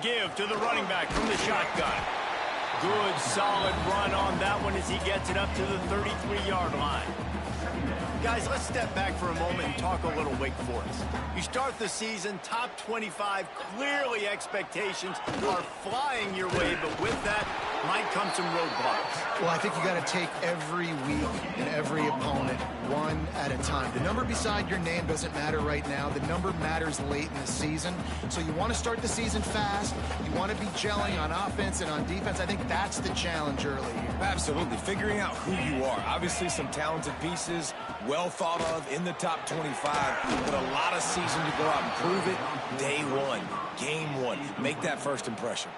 give to the running back from the shotgun. Good, solid run on that one as he gets it up to the 33-yard line. Guys, let's step back for a moment and talk a little Wake Forest. You start the season top 25. Clearly expectations are flying your way, but with that might come some roadblocks. Well, I think you got to take every week and every opponent one at a time. The number beside your name doesn't matter right now. The number matters late in the season. So you want to start the season fast. You want to be gelling on offense and on defense. I think that's the challenge early here. Absolutely. Figuring out who you are. Obviously some talented pieces, well thought of in the top 25, but a lot of season to go out and prove it. Day one, game one. Make that first impression.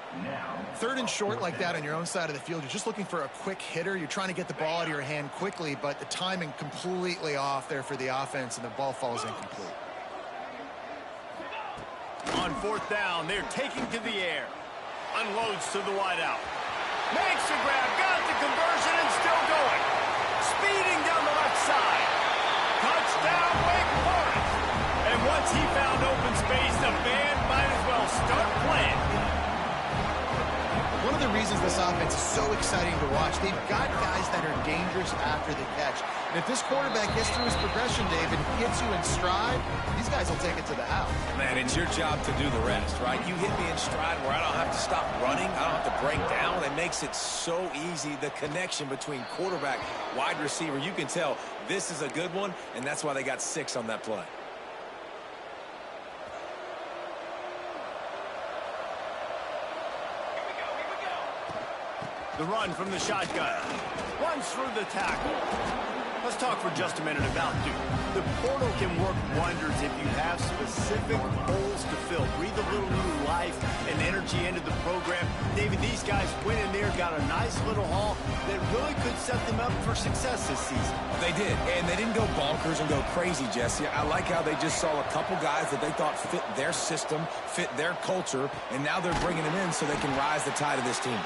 Third and short like that on your own side of the field, you're just looking for a quick hitter. You're trying to get the ball out of your hand quickly, but the timing completely off there for the offense, and the ball falls incomplete. On fourth down, they're taking to the air. Unloads to the wideout. Makes the grab, got the conversion, and still going. Speeding down the left side. Touchdown, Wake Forest. And once he found open space, the band might as well start playing. One of the reasons this offense is so exciting to watch, they've got guys that are dangerous after the catch. And if this quarterback gets through his progression, David, hits you in stride, these guys will take it to the house. Man, it's your job to do the rest, right? You hit me in stride where I don't have to stop running. I don't have to break down. It makes it so easy. The connection between quarterback, wide receiver, you can tell this is a good one, and that's why they got 6 on that play. The run from the shotgun. Runs through the tackle. Let's talk for just a minute about Duke. The portal can work wonders if you have specific holes to fill. Breathe a little new life and energy into the program. David, these guys went in there, got a nice little haul that really could set them up for success this season. They did, and they didn't go bonkers and go crazy, Jesse. I like how they just saw a couple guys that they thought fit their system, fit their culture, and now they're bringing them in so they can rise the tide of this team.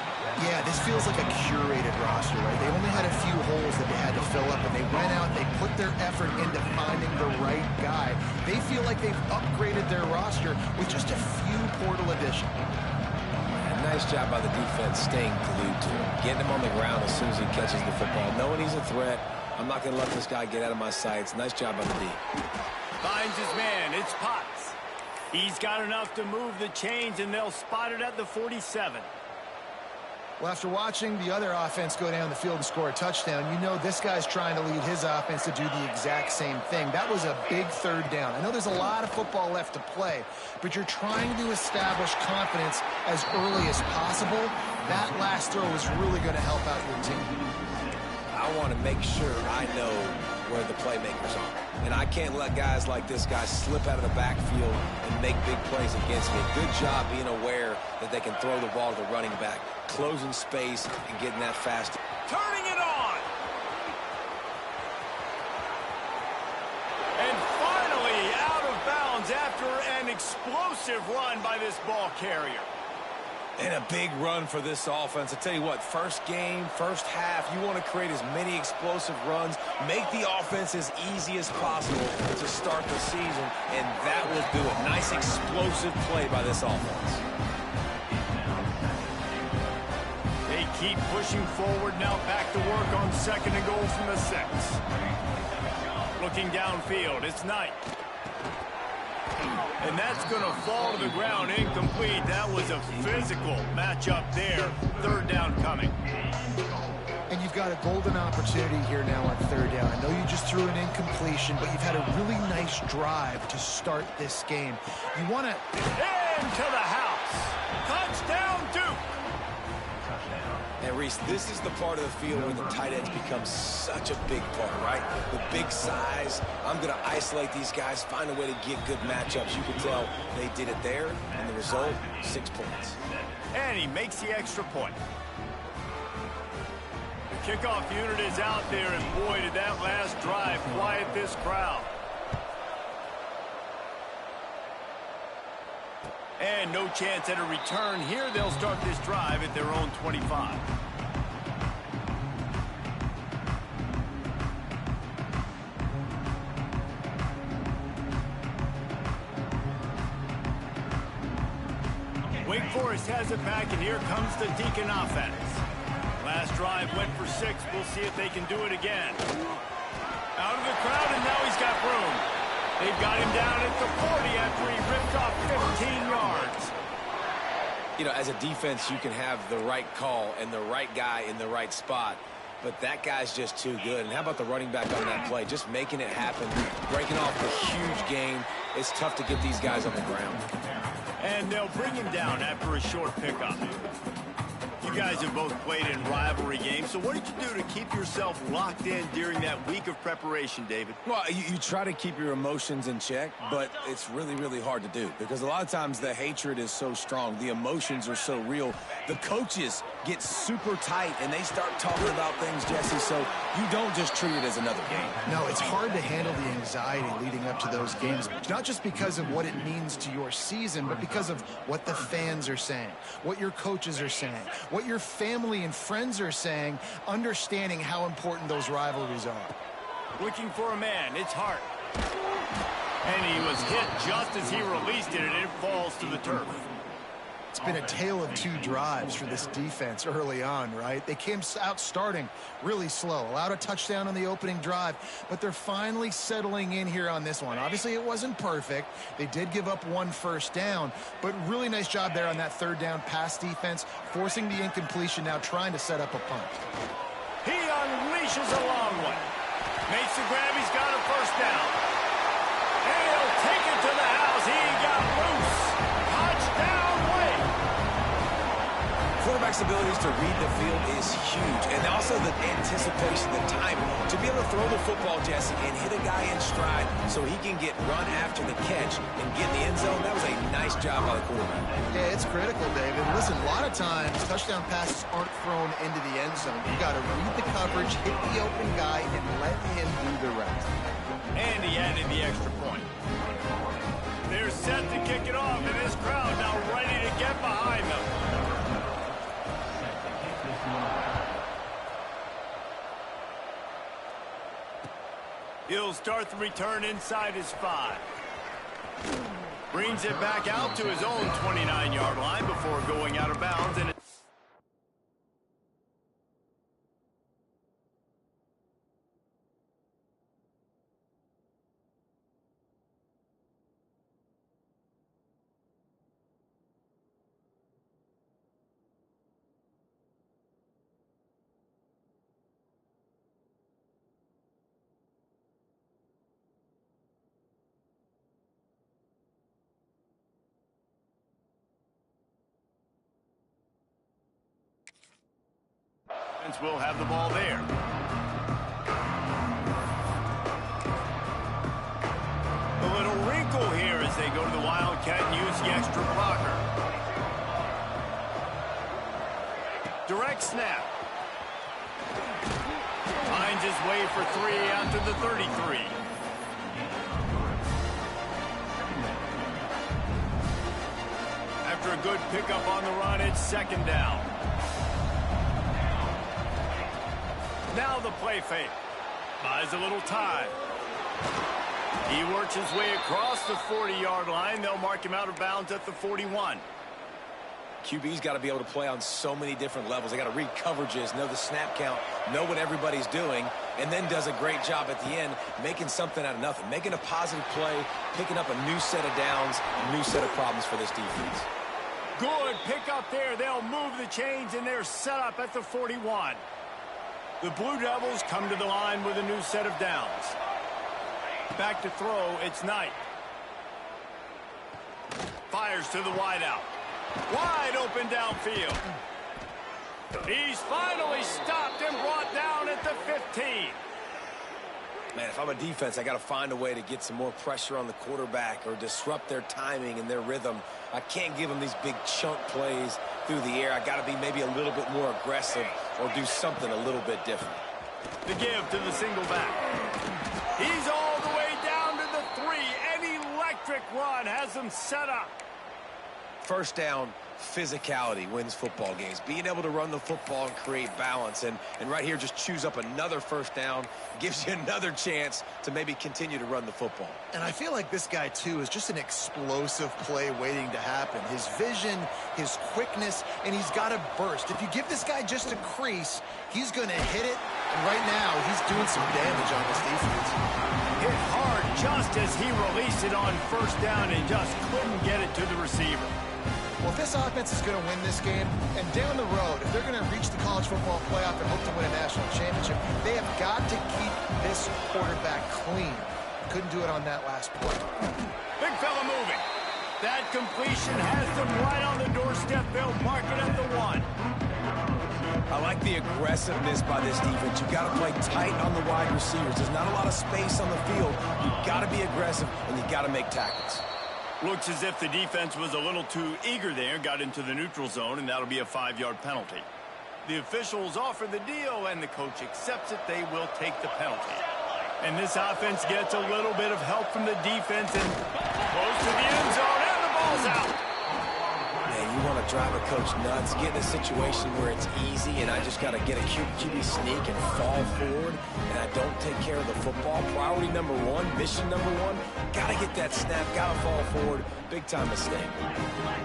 Yeah, this feels like a curated roster, right? They only had a few holes that they had to fill up, and they went out, they put their effort into finding the right guy. They feel like they've upgraded their roster with just a few portal additions. Nice job by the defense staying glued to him, getting him on the ground as soon as he catches the football, knowing he's a threat. I'm not going to let this guy get out of my sights. Nice job by the D. Finds his man. It's Potts. He's got enough to move the chains, and they'll spot it at the 47. Well, after watching the other offense go down the field and score a touchdown, you know this guy's trying to lead his offense to do the exact same thing. That was a big third down. I know there's a lot of football left to play, but you're trying to establish confidence as early as possible. That last throw is really going to help out your team. I want to make sure I know where the playmakers are. And I can't let guys like this guy slip out of the backfield and make big plays against me. Good job being aware that they can throw the ball to the running back, closing space and getting that fast. Turning it on. And finally out of bounds after an explosive run by this ball carrier. And a big run for this offense. I tell you what, first game, first half, you want to create as many explosive runs, make the offense as easy as possible to start the season, and that will do it. Nice explosive play by this offense. They keep pushing forward, now back to work on 2nd and goal from the 6. Looking downfield, it's Knight. And that's going to fall to the ground incomplete. That was a physical matchup there. 3rd down coming. And you've got a golden opportunity here now on 3rd down. I know you just threw an incompletion, but you've had a really nice drive to start this game. You want to... Into the house. Touchdown, Duke. And Reese, this is the part of the field where the tight ends become such a big part, right? The big size. I'm going to isolate these guys, find a way to get good matchups. You can tell they did it there, and the result, 6 points. And he makes the extra point. The kickoff unit is out there, and boy, did that last drive quiet this crowd. And no chance at a return here. They'll start this drive at their own 25. Wake Forest has it back, and here comes the Deacon offense. Last drive went for 6. We'll see if they can do it again. Out of the crowd, and now he's got room. They've got him down at the 40 after he ripped off 15 yards. You know, as a defense, you can have the right call and the right guy in the right spot, but that guy's just too good. And how about the running back on that play? Just making it happen, breaking off the huge gain. It's tough to get these guys on the ground. And they'll bring him down after a short pickup. You guys have both played in rivalry games, so what did you do to keep yourself locked in during that week of preparation, David? Well, you try to keep your emotions in check, but it's really, really hard to do because a lot of times the hatred is so strong. The emotions are so real. The coaches get super tight, and they start talking about things, Jesse, so you don't just treat it as another game. No, it's hard to handle the anxiety leading up to those games, not just because of what it means to your season, but because of what the fans are saying, what your coaches are saying, what your family and friends are saying, understanding how important those rivalries are. Looking for a man, it's Hart. And he was hit just as he released it, and it falls to the turf. It's been a tale of 2 drives for this defense early on, right? They came out starting really slow, allowed a touchdown on the opening drive, but they're finally settling in here on this one. Obviously, it wasn't perfect. They did give up 1 first down, but really nice job there on that 3rd down pass defense, forcing the incompletion, now trying to set up a punt. He unleashes a long one. Makes the grab, he's got a first down. And he'll take it to the house. He got loose. Touchdown, Wake. Quarterback's abilities to read the field is huge, and also the anticipation, the timing. To be able to throw the football, Jesse, and hit a guy in stride so he can get run after the catch and get in the end zone, that was a nice job by the quarterback. Yeah, it's critical, David. Listen, a lot of times touchdown passes aren't thrown into the end zone. You got to read the coverage, hit the open guy, and let him do the rest. And he added the extra point. They're set to kick it off, and this crowd now ready to get behind them. He'll start the return inside his 5. Brings it back out to his own 29-yard line before going out of bounds. And will have the ball there. A little wrinkle here as they go to the Wildcat and use the extra blocker. Direct snap. Finds his way for 3 out to the 33. After a good pickup on the run, it's 2nd down. Now the play fake. Buys a little time. He works his way across the 40-yard line. They'll mark him out of bounds at the 41. QB's got to be able to play on so many different levels. They got to read coverages, know the snap count, know what everybody's doing, and then does a great job at the end making something out of nothing, making a positive play, picking up a new set of downs, a new set of problems for this defense. Good pick up there. They'll move the chains, and they're set up at the 41. The Blue Devils come to the line with a new set of downs. Back to throw, it's Knight. Fires to the wideout. Wide open downfield. He's finally stopped and brought down at the 15. Man, if I'm a defense, I got to find a way to get some more pressure on the quarterback or disrupt their timing and their rhythm. I can't give them these big chunk plays through the air. I got to be maybe a little bit more aggressive or do something a little bit different. The give to the single back. He's all the way down to the 3. An electric run has them set up. First down, physicality wins football games. Being able to run the football and create balance. And right here, just choose up another first down. Gives you another chance to maybe continue to run the football. And I feel like this guy, too, is just an explosive play waiting to happen. His vision, his quickness, and he's got a burst. If you give this guy just a crease, he's going to hit it. And right now, he's doing some damage on this defense. Hit hard just as he released it on first down and just couldn't get it to the receiver. Well, if this offense is going to win this game, and down the road, if they're going to reach the college football playoff and hope to win a national championship, they have got to keep this quarterback clean. Couldn't do it on that last play. Big fella moving. That completion has them right on the doorstep. They'll mark it at the 1. I like the aggressiveness by this defense. You've got to play tight on the wide receivers. There's not a lot of space on the field. You've got to be aggressive, and you've got to make tackles. Looks as if the defense was a little too eager there, got into the neutral zone, and that'll be a 5-yard penalty. The officials offer the deal, and the coach accepts it. They will take the penalty. And this offense gets a little bit of help from the defense, and close to the end zone, and the ball's out. Man, you want to drive a coach nuts, get in a situation where it's easy, and I just got to get a QB sneak and fall forward, and I don't take care of the football. Priority number 1, mission number 1, got to get that snap, got to fall forward. Big time mistake.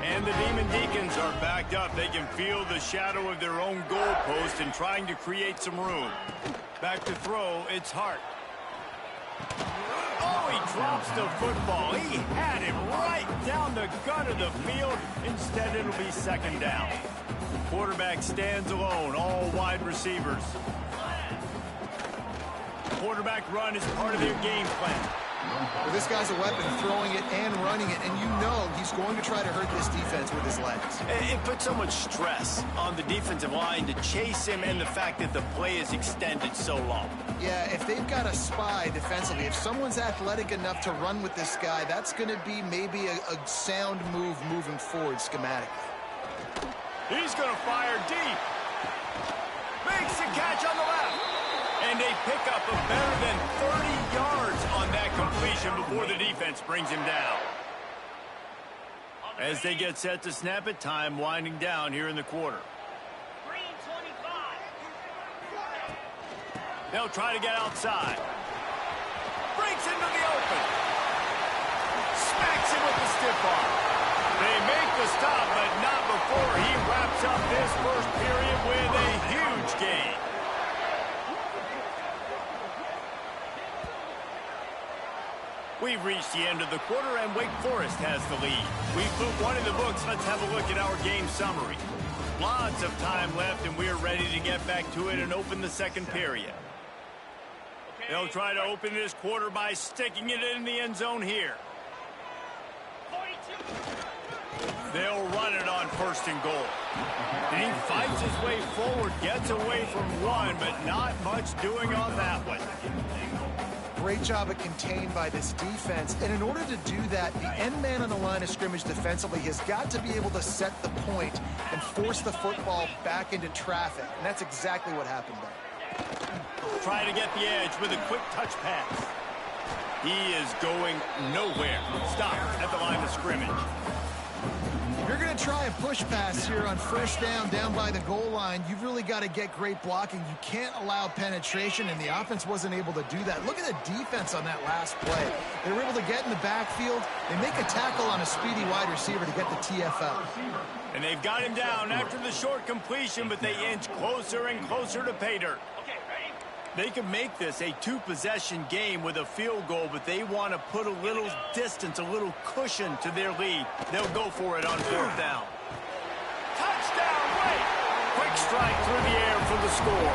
And the Demon Deacons are backed up. They can feel the shadow of their own goalpost and trying to create some room. Back to throw, it's Hart. Oh, he drops the football. He had him right down the gut of the field. Instead, it'll be second down. Quarterback stands alone, all wide receivers. Quarterback run is part of their game plan. Well, this guy's a weapon, throwing it and running it, and you know he's going to try to hurt this defense with his legs. It puts so much stress on the defensive line to chase him, and the fact that the play is extended so long. Yeah, if they've got a spy defensively, if someone's athletic enough to run with this guy, that's going to be maybe a sound move moving forward schematically. He's going to fire deep. Makes the catch on the left. And they pick up a better than 30 yards on that completion before the defense brings him down. As they get set to snap it, time winding down here in the quarter. They'll try to get outside. Breaks into the open. Smacks him with the stiff arm. They make the stop, but not before he wraps up this first period with a huge gain. We've reached the end of the quarter, and Wake Forest has the lead. We've put one in the books. Let's have a look at our game summary. Lots of time left, and we're ready to get back to it and open the second period. They'll try to open this quarter by sticking it in the end zone here. They'll run it on first and goal. And he fights his way forward, gets away from one, but not much doing on that one. Great job of contained by this defense. And in order to do that, the end man on the line of scrimmage defensively has got to be able to set the point and force the football back into traffic. And that's exactly what happened there. Try to get the edge with a quick touch pass. He is going nowhere. Stop at the line of scrimmage. You're going to try a push pass here on first down by the goal line. You've really got to get great blocking. You can't allow penetration, and the offense wasn't able to do that. Look at the defense on that last play. They were able to get in the backfield. They make a tackle on a speedy wide receiver to get the TFL. And they've got him down after the short completion, but they inch closer and closer to pay dirt. They can make this a two-possession game with a field goal, but they want to put a little distance, a little cushion to their lead. They'll go for it on fourth down. Touchdown, Wake! Quick strike through the air for the score.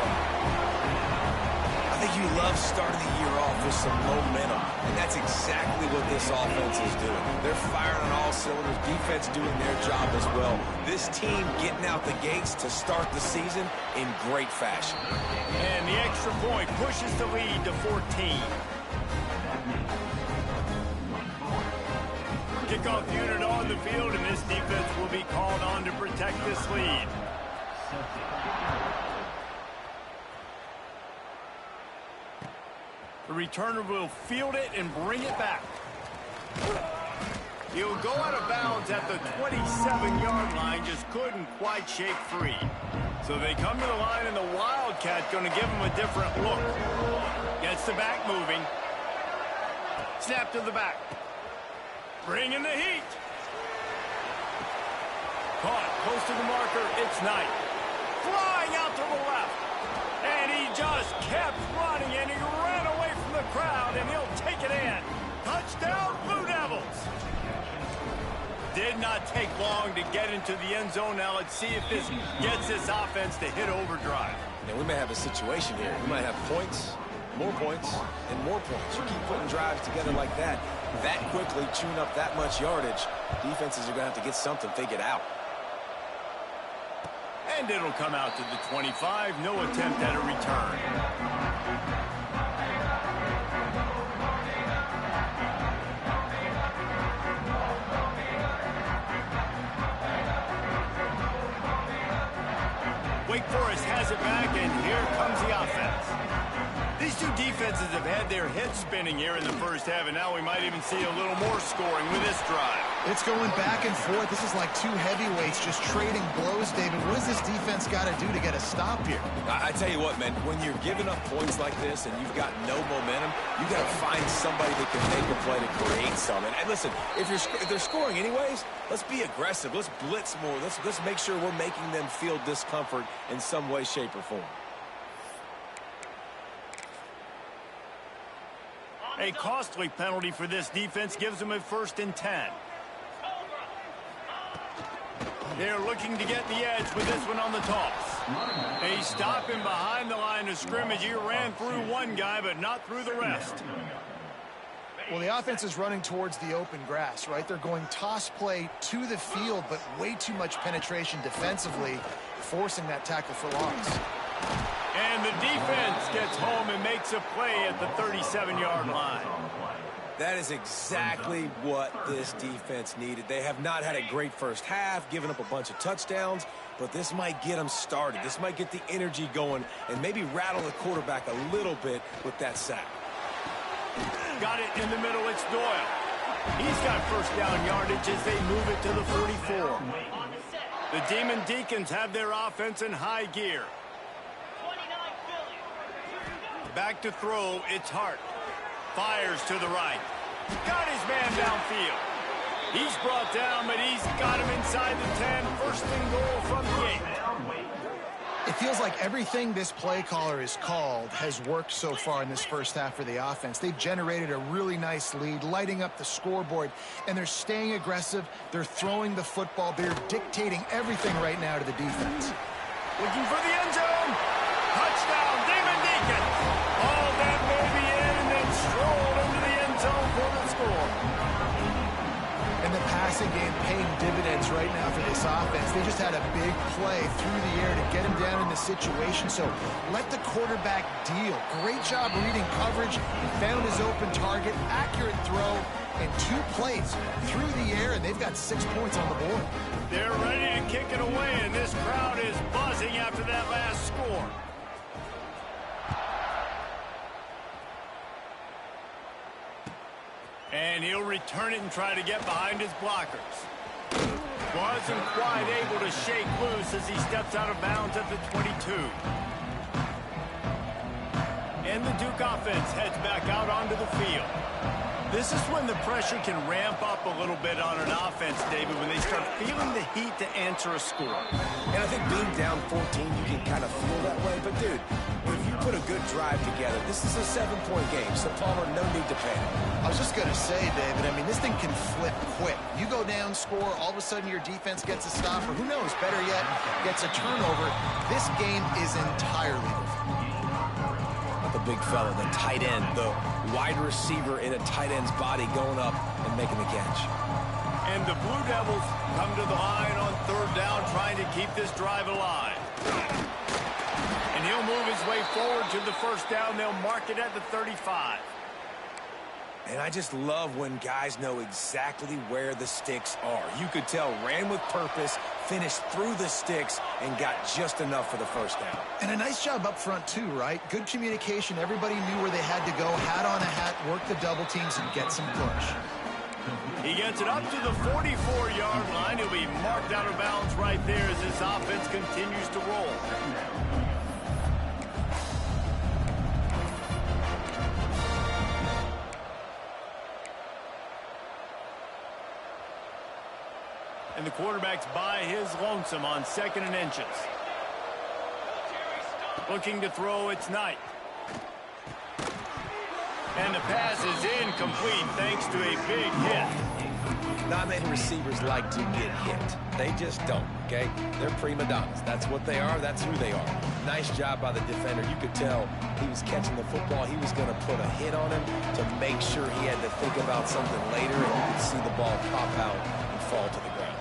I think you love starting the year off with some momentum, and that's exactly what this offense is doing. They're firing on all cylinders, defense doing their job as well. This team getting out the gates to start the season in great fashion. And the extra point pushes the lead to 14. Kickoff unit on the field, and this defense will be called on to protect this lead. The returner will field it and bring it back. He'll go out of bounds at the 27-yard line, just couldn't quite shake free. So they come to the line, and the Wildcat going to give him a different look. Gets the back moving. Snap to the back. Bringing the heat. Caught close to the marker. It's Knight. Flying out to the left. And he just kept running, and he ran away from the crowd, and he'll take it in. Touchdown, Blue Devils. Did not take long to get into the end zone. Now let's see if this gets this offense to hit overdrive. Now, we may have a situation here. We might have points, and more points. You keep putting drives together like that quickly, chewing up that much yardage, defenses are going to have to get something figured out. And it'll come out to the 25. No attempt at a return. Wake Forest has it back, and here comes the offense. These two defenses have had their heads spinning here in the first half, and now we might even see a little more scoring with this drive. It's going back and forth. This is like two heavyweights just trading blows, David. What does this defense got to do to get a stop here? I tell you what, man, when you're giving up points like this and you've got no momentum, you got to find somebody that can make a play to create something. And listen, if they're scoring anyways, let's be aggressive. Let's blitz more. Let's make sure we're making them feel discomfort in some way, shape, or form. A costly penalty for this defense gives them a 1st and 10. They're looking to get the edge with this one on the toss. They stop him behind the line of scrimmage. He ran through one guy, but not through the rest. Well, the offense is running towards the open grass, right? They're going toss play to the field, but way too much penetration defensively, forcing that tackle for loss. And the defense gets home and makes a play at the 37-yard line. That is exactly what this defense needed. They have not had a great first half, given up a bunch of touchdowns, but this might get them started. This might get the energy going and maybe rattle the quarterback a little bit with that sack. Got it in the middle. It's Doyle. He's got first down yardage as they move it to the 44. The Demon Deacons have their offense in high gear. Back to throw. It's Hart. Fires to the right. Got his man downfield. He's brought down, but he's got him inside the 10. 1st and goal from the 8. It feels like everything this play caller has called has worked so far in this first half for the offense. They've generated a really nice lead, lighting up the scoreboard, and they're staying aggressive. They're throwing the football. They're dictating everything right now to the defense. Looking for the end zone. Touchdown, Demon Deacons. All that baby in and then strolled into the end zone for the score. And the passing game paying dividends right now for this offense. They just had a big play through the air to get him down in the situation. So let the quarterback deal. Great job reading coverage. He found his open target, accurate throw, and 2 plays through the air, and they've got 6 points on the board. They're ready to kick it away, and this crowd is buzzing after that last score. And he'll return it and try to get behind his blockers. Wasn't quite able to shake loose as he steps out of bounds at the 22. And the Duke offense heads back out onto the field. This is when the pressure can ramp up a little bit on an offense, David, when they start feeling the heat to answer a score. And I think being down 14, you can kind of feel that way. But, dude, if you put a good drive together, this is a 7-point game, so Palmer, no need to panic. I was just going to say, David, I mean, this thing can flip quick. You go down, score, all of a sudden your defense gets a stop, or who knows, better yet, gets a turnover. This game is entirely different. The big fella, the tight end, the wide receiver in a tight end's body going up and making the catch. And the Blue Devils come to the line on 3rd down, trying to keep this drive alive. And he'll move his way forward to the 1st down. They'll mark it at the 35. And I just love when guys know exactly where the sticks are. You could tell ran with purpose, finished through the sticks, and got just enough for the 1st down. And a nice job up front, too, right? Good communication. Everybody knew where they had to go. Hat on a hat, work the double teams, and get some push. He gets it up to the 44-yard line. He'll be marked out of bounds right there as this offense continues to roll. And the quarterback's by his lonesome on 2nd and inches. Looking to throw, it's Knight. And the pass is incomplete thanks to a big hit. Not many receivers like to get hit. They just don't, okay? They're prima donnas. That's what they are. That's who they are. Nice job by the defender. You could tell he was catching the football. He was going to put a hit on him to make sure he had to think about something later, and you could see the ball pop out and fall to the ground.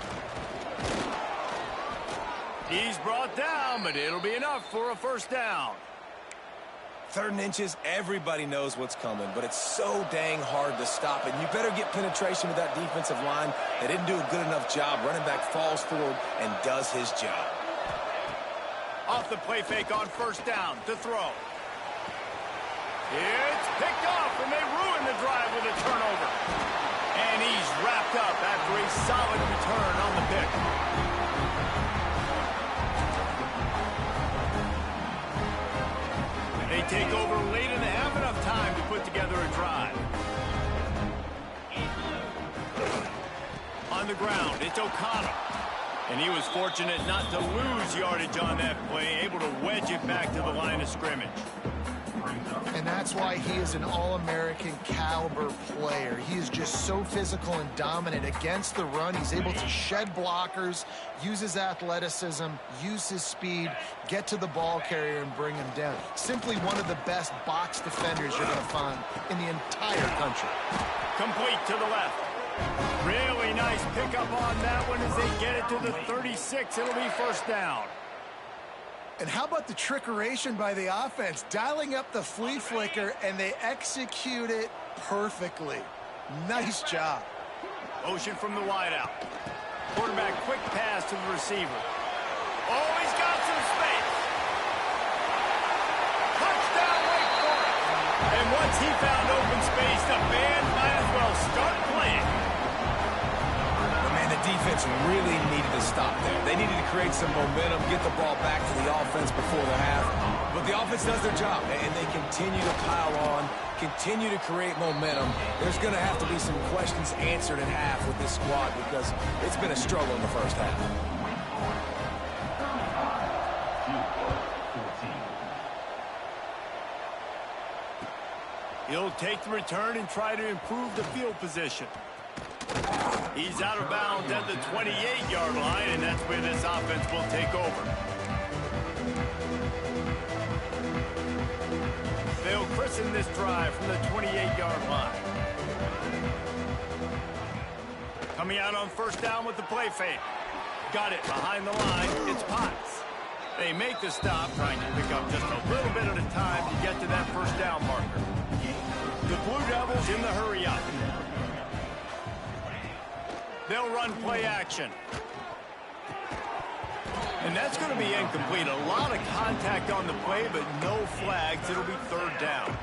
He's brought down, but it'll be enough for a first down. 3rd and inches, everybody knows what's coming, but it's so dang hard to stop it. You better get penetration with that defensive line. They didn't do a good enough job. Running back falls forward and does his job. Off the play fake on 1st down to throw. It's picked off, and they ruin the drive with a turnover. And he's wrapped up after a solid return on the pick. They take over late and they have enough time to put together a drive. On the ground, it's O'Connell. And he was fortunate not to lose yardage on that play, able to wedge it back to the line of scrimmage. And that's why he is an All-American caliber player. He is just so physical and dominant against the run. He's able to shed blockers, use his athleticism, use his speed, get to the ball carrier and bring him down. Simply one of the best box defenders you're going to find in the entire country. Complete to the left. Really nice pickup on that one as they get it to the 36. It'll be 1st down. And how about the trickeration by the offense? Dialing up the flea flicker, and they execute it perfectly. Nice job. Motion from the wideout. Quarterback quick pass to the receiver. Oh, he's got some space. Touchdown, Wake Forest. And once he found open space, the band might as well start playing. The defense really needed to stop there. They needed to create some momentum, get the ball back to the offense before the half. But the offense does their job, and they continue to pile on, continue to create momentum. There's going to have to be some questions answered at half with this squad because it's been a struggle in the first half. He'll take the return and try to improve the field position. He's out of bounds at the 28-yard line, and that's where this offense will take over. They'll christen this drive from the 28-yard line. Coming out on 1st down with the play fake. Got it behind the line. It's Potts. They make the stop, trying to pick up just a little bit at a time to get to that 1st down marker. The Blue Devils in the hurry up. They'll run play action. And that's going to be incomplete. A lot of contact on the play, but no flags. It'll be 3rd down.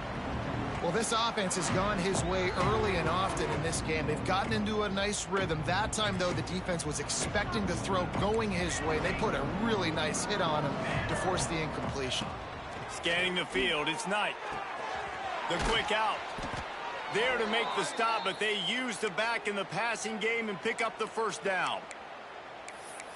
Well, this offense has gone his way early and often in this game. They've gotten into a nice rhythm. That time, though, the defense was expecting the throw going his way. They put a really nice hit on him to force the incompletion. Scanning the field, it's Knight. The quick out. There to make the stop, but they use the back in the passing game and pick up the 1st down.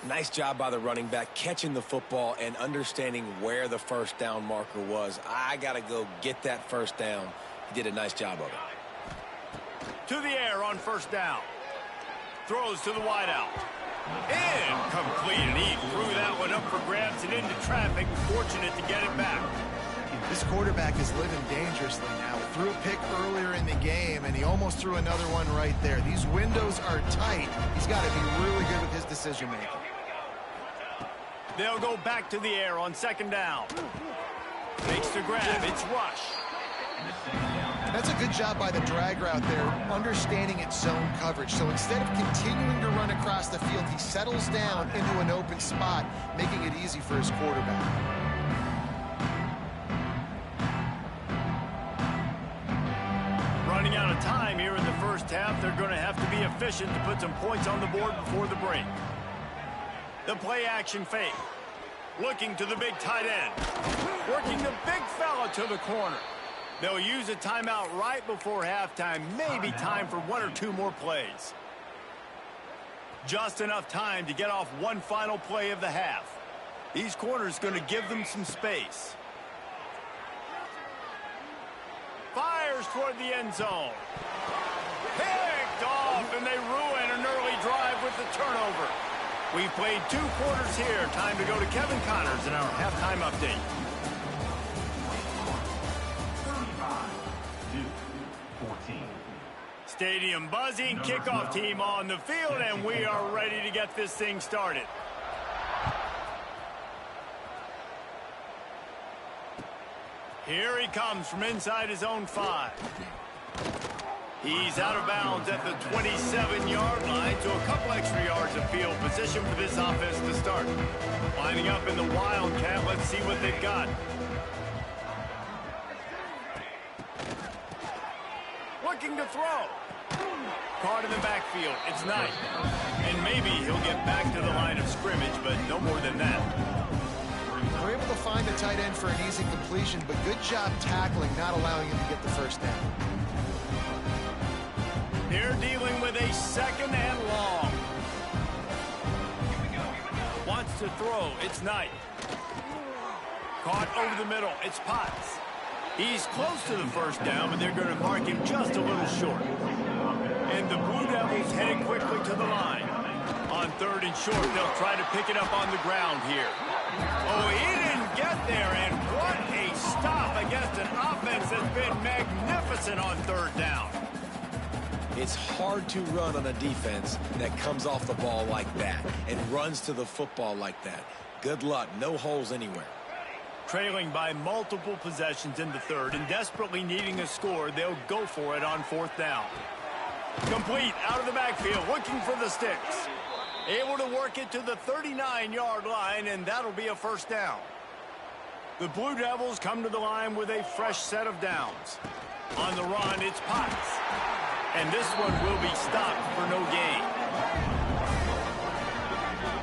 Nice job by the running back catching the football and understanding where the 1st down marker was. I got to go get that 1st down. He did a nice job of it. To the air on 1st down. Throws to the wideout. Incomplete, and he threw that one up for grabs and into traffic. Fortunate to get it back. This quarterback is living dangerously now. Threw a pick earlier in the game, and he almost threw another one right there. These windows are tight. He's got to be really good with his decision-making. They'll go back to the air on 2nd down. Makes the grab. It's Rush. That's a good job by the drag route there, understanding its zone coverage. So instead of continuing to run across the field, he settles down into an open spot, making it easy for his quarterback. Running out amount of time here in the first half. They're going to have to be efficient to put some points on the board before the break. The play action fake. Looking to the big tight end. Working the big fella to the corner. They'll use a timeout right before halftime. Maybe time for one or two more plays. Just enough time to get off one final play of the half. These corners going to give them some space. Fires toward the end zone. Picked off, and they ruin an early drive with the turnover. We've played 2 quarters here. Time to go to Kevin Connors in our halftime update. 35-14. Stadium buzzing, kickoff team on the field, and we are ready to get this thing started. Here he comes from inside his own 5. He's out of bounds at the 27-yard line, so a couple extra yards of field position for this offense to start. Lining up in the Wildcat, let's see what they've got. Looking to throw. Caught in the backfield, it's Knight. And maybe he'll get back to the line of scrimmage, but no more than that. We're able to find the tight end for an easy completion, but good job tackling, not allowing him to get the first down. They're dealing with a 2nd and long. Wants to throw. It's Knight. Caught over the middle. It's Potts. He's close to the first down, but they're going to mark him just a little short. And the Blue Devils heading quickly to the line. On 3rd and short, they'll try to pick it up on the ground here. Oh, he didn't get there, and what a stop against an offense that's been magnificent on 3rd down. It's hard to run on a defense that comes off the ball like that and runs to the football like that. Good luck. No holes anywhere. Trailing by multiple possessions in the 3rd and desperately needing a score, they'll go for it on 4th down. Complete out of the backfield, looking for the sticks. Able to work it to the 39-yard line, and that'll be a first down. The Blue Devils come to the line with a fresh set of downs. On the run, it's Potts. And this one will be stopped for no gain.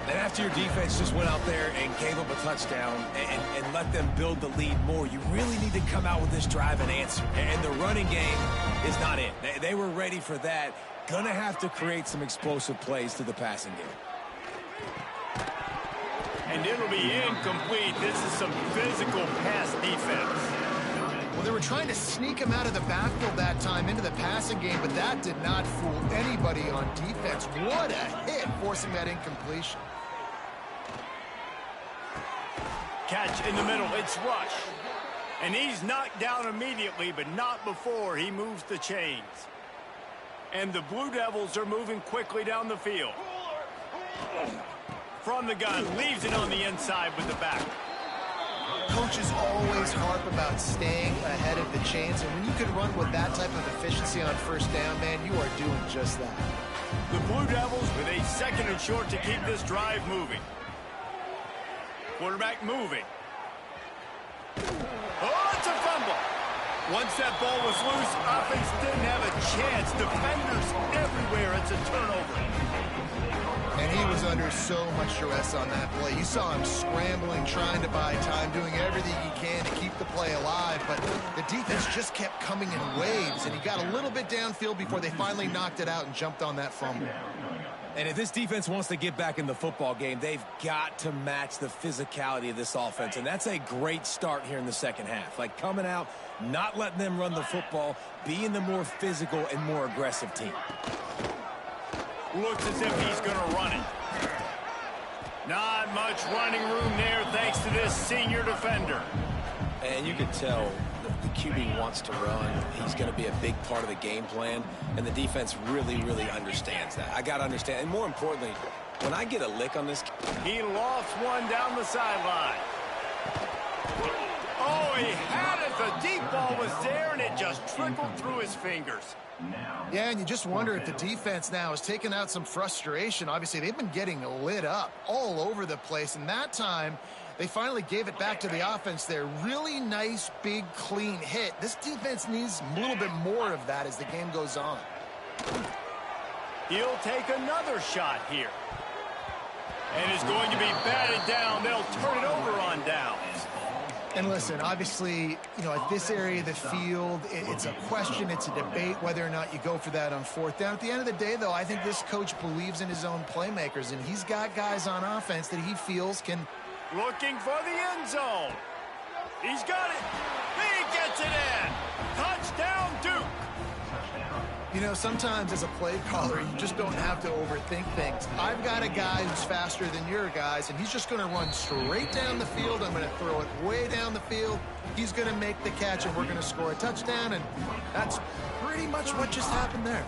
And after your defense just went out there and gave up a touchdown and let them build the lead more, you really need to come out with this drive and answer. And the running game is not in. They were ready for that. Gonna have to create some explosive plays to the passing game. And it'll be incomplete. This is some physical pass defense. Well, they were trying to sneak him out of the backfield that time into the passing game, but that did not fool anybody on defense. What a hit, forcing that incompletion. Catch in the middle, it's Rush. And he's knocked down immediately, but not before he moves the chains. And the Blue Devils are moving quickly down the field. From the gun, leaves it on the inside with the back. Coaches always harp about staying ahead of the chains, and when you can run with that type of efficiency on 1st down, man, you are doing just that. The Blue Devils with a 2nd and short to keep this drive moving. Quarterback moving. Oh, it's a fumble. Once that ball was loose, offense didn't have a chance. Defenders everywhere. It's a turnover. And he was under so much duress on that play. You saw him scrambling, trying to buy time, doing everything he can to keep the play alive. But the defense just kept coming in waves, and he got a little bit downfield before they finally knocked it out and jumped on that fumble. And if this defense wants to get back in the football game, they've got to match the physicality of this offense. And that's a great start here in the 2nd half. Like coming out, not letting them run the football, being the more physical and more aggressive team. Looks as if he's going to run it. Not much running room there thanks to this senior defender. And you can tell the QB wants to run. He's going to be a big part of the game plan. And the defense really, really understands that. I got to understand. And more importantly, when I get a lick on this. He lost one down the sideline. Oh, he had it. The deep ball was there, and it just trickled through his fingers. Yeah, and you just wonder if the defense now has taken out some frustration. Obviously, they've been getting lit up all over the place, and that time They finally gave it back to the offense there. Really nice, big, clean hit. This defense needs a little bit more of that as the game goes on. He'll take another shot here. And is going to be batted down. They'll turn it over on downs. And listen, obviously, you know, at this area of the field, it's a question, it's a debate whether or not you go for that on fourth down. At the end of the day, though, I think this coach believes in his own playmakers, and he's got guys on offense that he feels can... Looking for the end zone. He's got it. He gets it in. Touchdown, Duke. You know, sometimes as a play caller, you just don't have to overthink things. I've got a guy who's faster than your guys, and he's just going to run straight down the field. I'm going to throw it way down the field. He's going to make the catch, and we're going to score a touchdown, and that's pretty much what just happened there.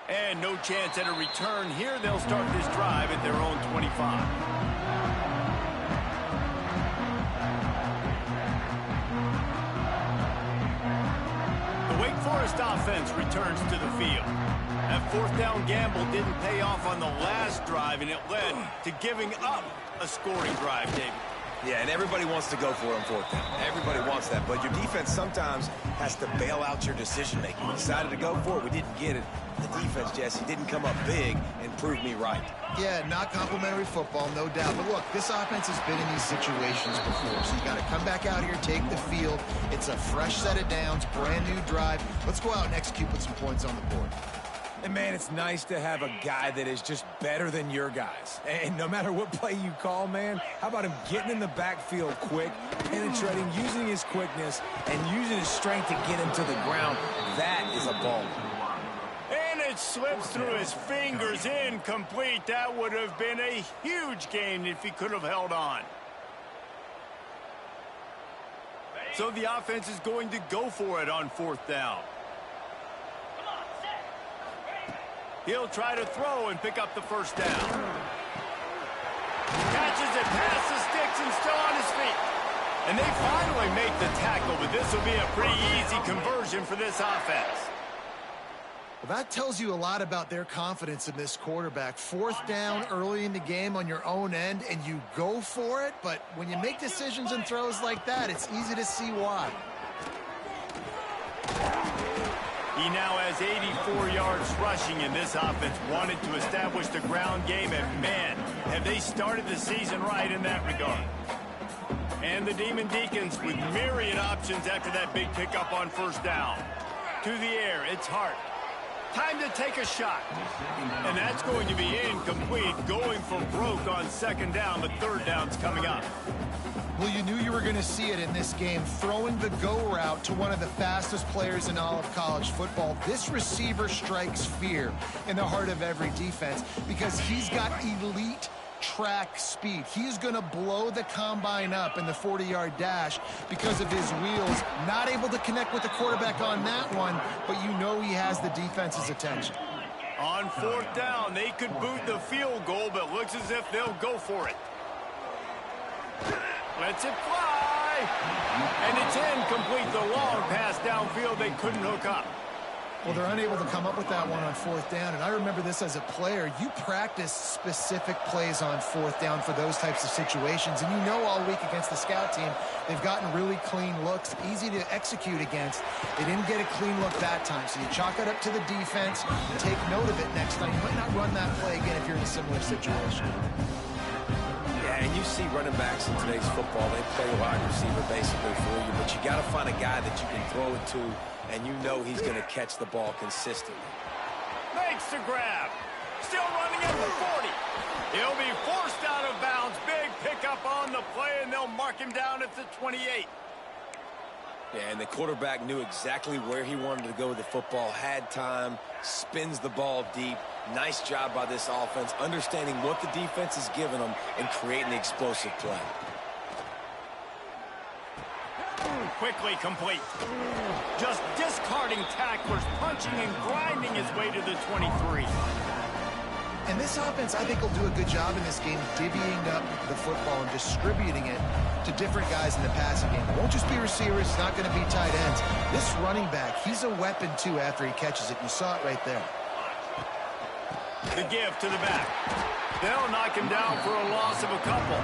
And no chance at a return here. They'll start this drive at their own 25. Wake Forest offense returns to the field. That fourth down gamble didn't pay off on the last drive, and it led to giving up a scoring drive, David. Yeah, and everybody wants to go for it on fourth down. Everybody wants that, but your defense sometimes has to bail out your decision-making. We decided to go for it. We didn't get it. The defense, Jesse, didn't come up big and prove me right. Yeah, not complimentary football, no doubt. But look, this offense has been in these situations before, so you got to come back out here, take the field. It's a fresh set of downs, brand new drive. Let's go out and execute with some points on the board. And, man, it's nice to have a guy that is just better than your guys. And no matter what play you call, man, how about him getting in the backfield quick, penetrating, using his quickness, and using his strength to get him to the ground. That is a ball. And it slips through his fingers, incomplete. That would have been a huge gain if he could have held on. So the offense is going to go for it on fourth down. He'll try to throw and pick up the first down. Catches it past the sticks and still on his feet. And they finally make the tackle, but this will be a pretty easy conversion for this offense. Well, that tells you a lot about their confidence in this quarterback. Fourth down early in the game on your own end, and you go for it. But when you make decisions and throws like that, it's easy to see why. He now has 84 yards rushing, and this offense wanted to establish the ground game, and man, have they started the season right in that regard. And the Demon Deacons with myriad options after that big pickup on first down. To the air, it's Hart. Time to take a shot. And that's going to be incomplete, going for broke on second down, but third down's coming up. Well, you knew you were going to see it in this game, throwing the go route to one of the fastest players in all of college football. This receiver strikes fear in the heart of every defense because he's got elite track speed. He's going to blow the combine up in the 40-yard dash because of his wheels. Not able to connect with the quarterback on that one, but you know he has the defense's attention. On fourth down, they could boot the field goal, but looks as if they'll go for it. Lets it fly. And it's incomplete. The long pass downfield they couldn't hook up. Well, they're unable to come up with that one on fourth down. And I remember this as a player. You practice specific plays on fourth down for those types of situations. And you know all week against the scout team, they've gotten really clean looks, easy to execute against. They didn't get a clean look that time. So you chalk it up to the defense. Take note of it next time. You might not run that play again if you're in a similar situation. Yeah, and you see running backs in today's football, they play wide receiver basically for you, but you got to find a guy that you can throw it to, and you know he's going to catch the ball consistently. Makes the grab. Still running at the 40. He'll be forced out of bounds. Big pickup on the play, and they'll mark him down at the 28. Yeah, and the quarterback knew exactly where he wanted to go with the football, had time, spins the ball deep. Nice job by this offense, understanding what the defense is giving them and creating the explosive play. Quickly complete. Just discarding tacklers, punching and grinding his way to the 23. And this offense, I think, will do a good job in this game divvying up the football and distributing it to different guys in the passing game. It won't just be receivers. It's not going to be tight ends. This running back, he's a weapon, too, after he catches it. You saw it right there. The give to the back. They'll knock him down for a loss of a couple.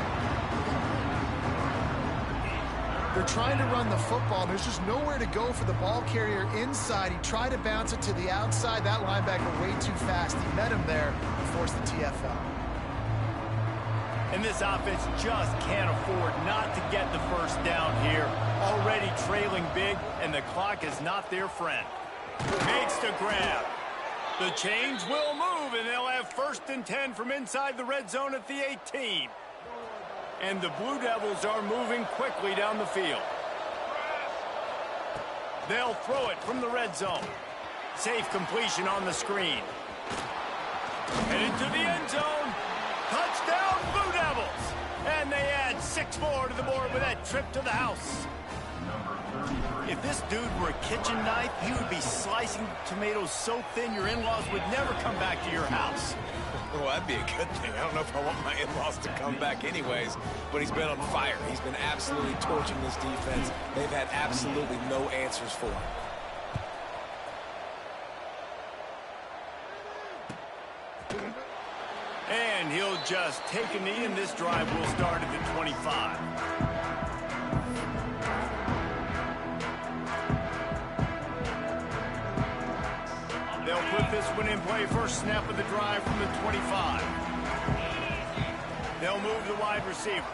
They're trying to run the football. There's just nowhere to go for the ball carrier inside. He tried to bounce it to the outside. That linebacker way too fast. He met him there and forced the TFL. And this offense just can't afford not to get the first down here. Already trailing big, and the clock is not their friend. Makes the grab. The chains will move, and they'll have 1st and 10 from inside the red zone at the 18. And the Blue Devils are moving quickly down the field. They'll throw it from the red zone. Safe completion on the screen. Headed to the end zone. Touchdown, Blue Devils! And they add 6 more to the board with that trip to the house. If this dude were a kitchen knife, he would be slicing tomatoes so thin your in-laws would never come back to your house. Well, that'd be a good thing. I don't know if I want my in-laws to come back anyways, but he's been on fire. He's been absolutely torching this defense. They've had absolutely no answers for him. And he'll just take a knee, and this drive will start at the 25. They'll put this one in play. First snap of the drive from the 25. They'll move the wide receiver.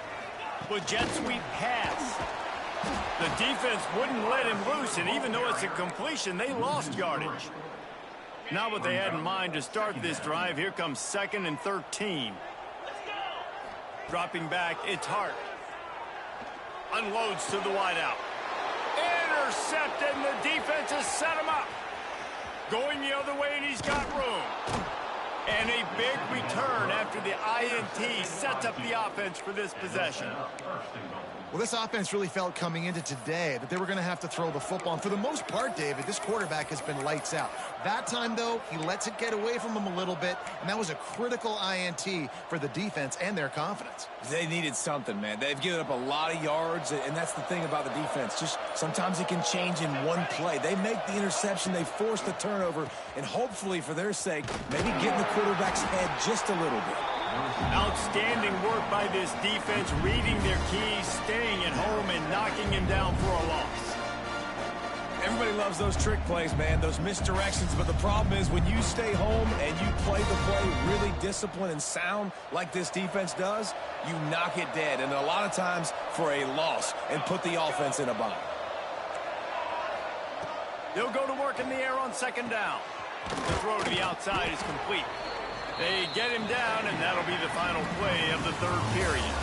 With jet sweep pass. The defense wouldn't let him loose, and even though it's a completion, they lost yardage. Not what they had in mind to start this drive. Here comes 2nd and 13. Dropping back, it's Hart. Unloads to the wideout. Intercepted, and the defense has set him up. Going the other way, and he's got room. And a big return after the INT sets up the offense for this possession. Well, this offense really felt coming into today that they were going to have to throw the football. And for the most part, David, this quarterback has been lights out. That time, though, he lets it get away from him a little bit, and that was a critical INT for the defense and their confidence. They needed something, man. They've given up a lot of yards, and that's the thing about the defense. Just sometimes it can change in one play. They make the interception, they force the turnover, and hopefully, for their sake, maybe get in the quarterback's head just a little bit. Outstanding work by this defense, reading their keys, staying at home, and knocking him down for a loss. Everybody loves those trick plays, man, those misdirections, but the problem is when you stay home and you play the play really disciplined and sound like this defense does, you knock it dead, and a lot of times for a loss, and put the offense in a bind. They'll go to work in the air on 2nd down. The throw to the outside is complete. They get him down, and that'll be the final play of the 3rd period.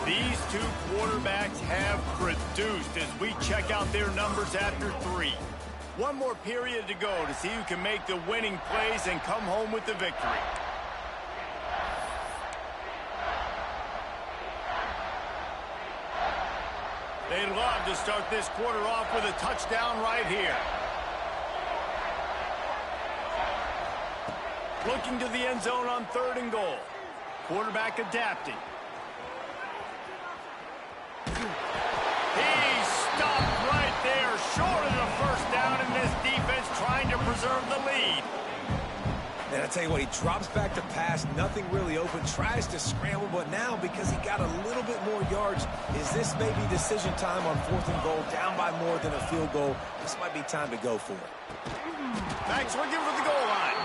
These two quarterbacks have produced as we check out their numbers after 3. One more period to go to see who can make the winning plays and come home with the victory. They'd love to start this quarter off with a touchdown right here. Looking to the end zone on 3rd and goal. Quarterback adapting. He's stopped right there, short of the first down, and this defense trying to preserve the lead. And I tell you what, he drops back to pass, nothing really open, tries to scramble, but now because he got a little bit more yards, is this maybe decision time on 4th and goal, down by more than a field goal? This might be time to go for it. Max looking for the goal line.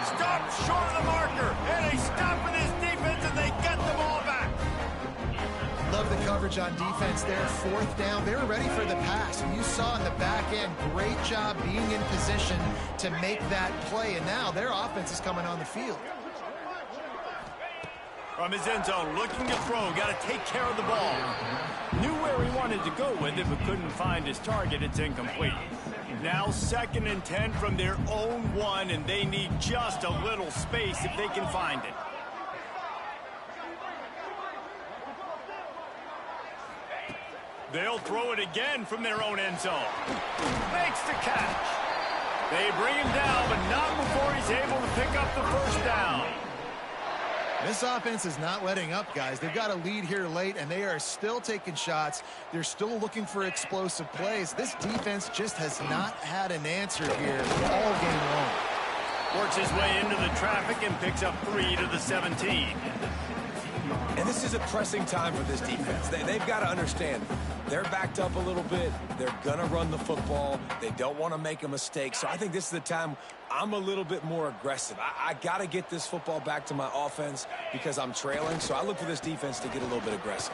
Stopped short of the marker, and they stop with his defense, and they get the ball back. Love the coverage on defense there. 4th down. They were ready for the pass. And you saw in the back end, great job being in position to make that play. And now their offense is coming on the field. From his end zone, looking to throw. Got to take care of the ball. Knew where he wanted to go with it, but couldn't find his target. It's incomplete. Now 2nd and 10 from their own 1, and they need just a little space if they can find it. They'll throw it again from their own end zone. Makes the catch. They bring him down, but not before he's able to pick up the first down. This offense is not letting up, guys. They've got a lead here late, and they are still taking shots. They're still looking for explosive plays. This defense just has not had an answer here all game long. Works his way into the traffic and picks up 3 to the 17. And this is a pressing time for this defense. They've got to understand, they're backed up a little bit. They're going to run the football. They don't want to make a mistake. So I think this is the time I'm a little bit more aggressive. I got to get this football back to my offense because I'm trailing. So I look for this defense to get a little bit aggressive.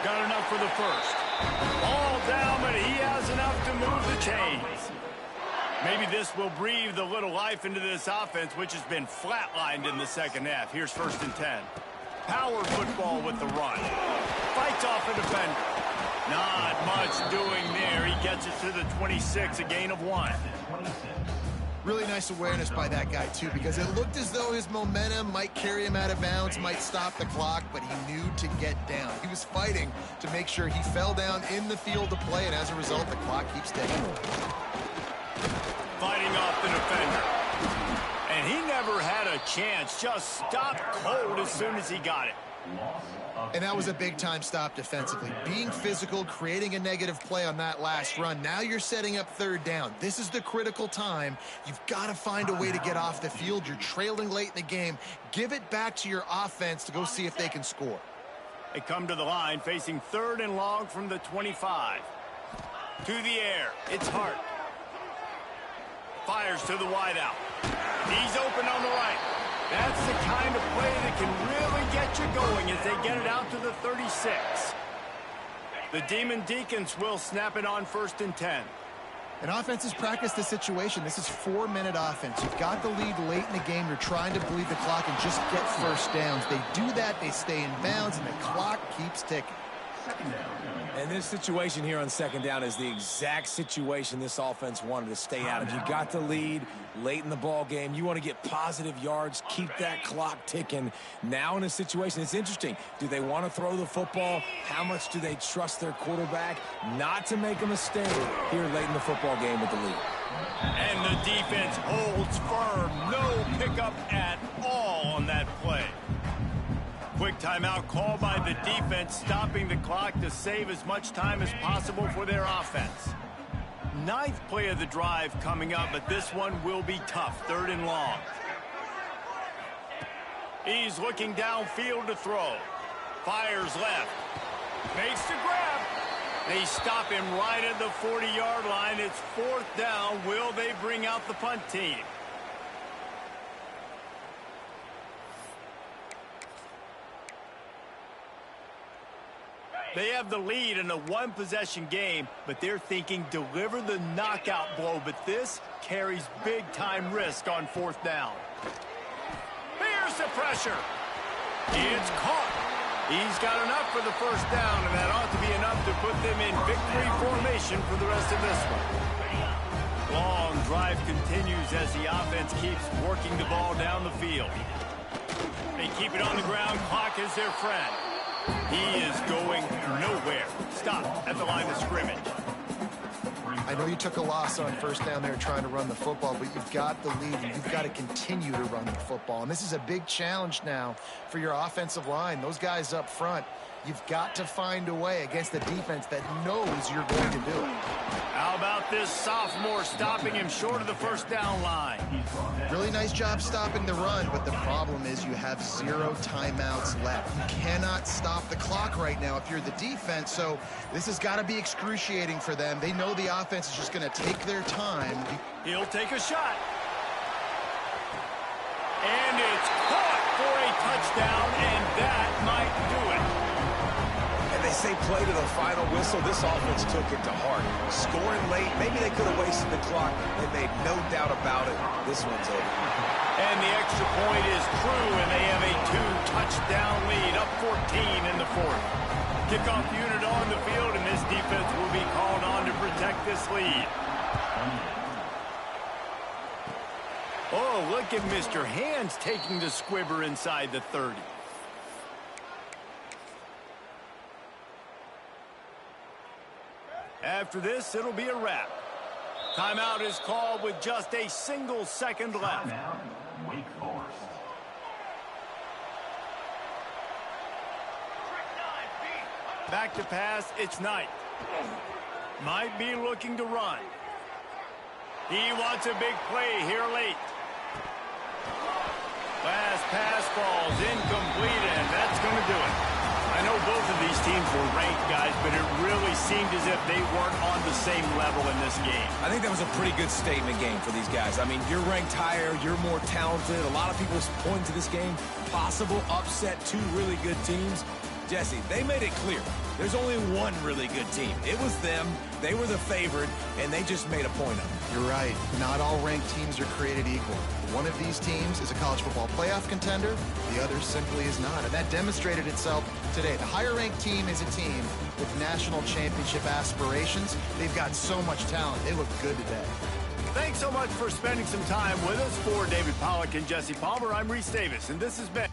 Got enough for the first. All down, but he has enough to move the chains. Maybe this will breathe a little life into this offense, which has been flatlined in the second half. Here's 1st and 10. Power football with the run. Fights off a defender. Not much doing there. He gets it to the 26, a gain of 1. Really nice awareness by that guy, too, because it looked as though his momentum might carry him out of bounds, might stop the clock, but he knew to get down. He was fighting to make sure he fell down in the field to play, and as a result, the clock keeps ticking. Fighting off the defender. And he never had a chance. Just stopped cold as soon as he got it. And that was a big-time stop defensively. Being physical, creating a negative play on that last run. Now you're setting up 3rd down. This is the critical time. You've got to find a way to get off the field. You're trailing late in the game. Give it back to your offense to go see if they can score. They come to the line facing 3rd and long from the 25. To the air. It's Hart. Fires to the wideout. He's open on the right. That's the kind of play that can really get you going as they get it out to the 36. The Demon Deacons will snap it on 1st and 10. And offenses practice the situation. This is 4-minute offense. You've got the lead late in the game. You're trying to bleed the clock and just get 1st downs. They do that, they stay in bounds, and the clock keeps ticking. And this situation here on 2nd down is the exact situation this offense wanted to stay out of. You got the lead late in the ball game. You want to get positive yards, keep that clock ticking. Now in a situation, it's interesting. Do they want to throw the football? How much do they trust their quarterback not to make a mistake here late in the football game with the lead? And the defense holds firm. No pickup at all on that play. Quick timeout called by the defense, stopping the clock to save as much time as possible for their offense. 9th play of the drive coming up, but this one will be tough. 3rd and long. He's looking downfield to throw. Fires left. Makes the grab. They stop him right at the 40-yard line. It's 4th down. Will they bring out the punt team? They have the lead in a 1-possession game, but they're thinking deliver the knockout blow, but this carries big-time risk on 4th down. Here's the pressure. It's caught. He's got enough for the 1st down, and that ought to be enough to put them in victory formation for the rest of this one. Long drive continues as the offense keeps working the ball down the field. They keep it on the ground. Clock is their friend. He is going nowhere. Stop at the line of scrimmage. I know you took a loss on 1st down there trying to run the football, but you've got the lead, and you've got to continue to run the football. And this is a big challenge now for your offensive line. Those guys up front, you've got to find a way against a defense that knows you're going to do it. How about this sophomore stopping him short of the 1st down line? Really nice job stopping the run, but the problem is you have 0 timeouts left. You cannot stop the clock right now if you're the defense, so this has got to be excruciating for them. They know the offense is just going to take their time. He'll take a shot. And it's caught for a touchdown, and that might do it. They say play to the final whistle. This offense took it to heart. Scoring late, maybe they could have wasted the clock. They made no doubt about it. This one's over. And the extra point is true, and they have a 2-touchdown lead, up 14 in the 4th. Kickoff unit on the field, and this defense will be called on to protect this lead. Oh, look at Mr. Hands taking the squibber inside the 30. After this, it'll be a wrap. Timeout is called with just a single second left. Wake Forest. Back to pass, it's Knight. Might be looking to run. He wants a big play here late. Last pass falls incomplete, and that's going to do it. I know both of these teams were ranked, guys, but it really seemed as if they weren't on the same level in this game. I think that was a pretty good statement game for these guys. I mean, you're ranked higher, you're more talented. A lot of people point to this game, possible upset, two really good teams. Jesse, they made it clear. There's only one really good team. It was them. They were the favorite, and they just made a point of it. You're right. Not all ranked teams are created equal. One of these teams is a college football playoff contender. The other simply is not. And that demonstrated itself today. The higher-ranked team is a team with national championship aspirations. They've got so much talent. They look good today. Thanks so much for spending some time with us. For David Pollack and Jesse Palmer, I'm Reese Davis, and this has been